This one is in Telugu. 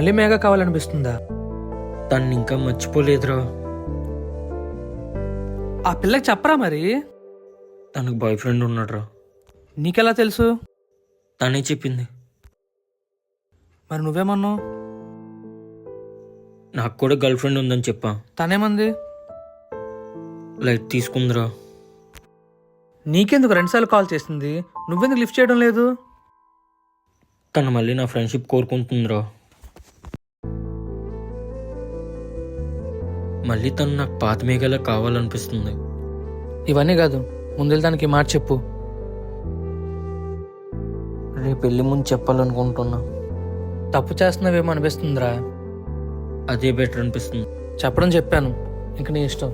మళ్ళీ మేఘ కావాలనిపిస్తుందా? తను ఇంకా మర్చిపోలేదురా. ఆ పిల్లకి చెప్పరా మరి? తనకు బాయ్ ఫ్రెండ్ ఉన్నాడురా. నీకెలా తెలుసు? తనే చెప్పింది. మరి నువ్వేమన్నావు? నాకు కూడా గర్ల్ ఫ్రెండ్ ఉందని చెప్పా. తనేమంది? లైట్ తీసుకుందిరా. నీకెందుకు 2 సార్లు కాల్ చేసింది? నువ్వెందుకు లిఫ్ట్ చేయడం లేదు? తను మళ్ళీ నా ఫ్రెండ్షిప్ కోరుకుంటుందిరా. మళ్ళీ తను నాకు పాత మేఘలా కావాలనిపిస్తుంది. ఇవన్నీ కాదు, ముందు దానికి మాట చెప్పు. రేపు వెళ్ళి ముందు చెప్పాలనుకుంటున్నా. తప్పు చేస్తున్నావేమో అనిపిస్తుందిరా. అదే బెటర్ అనిపిస్తుంది. చెప్పడం చెప్పాను, ఇంక నీ ఇష్టం.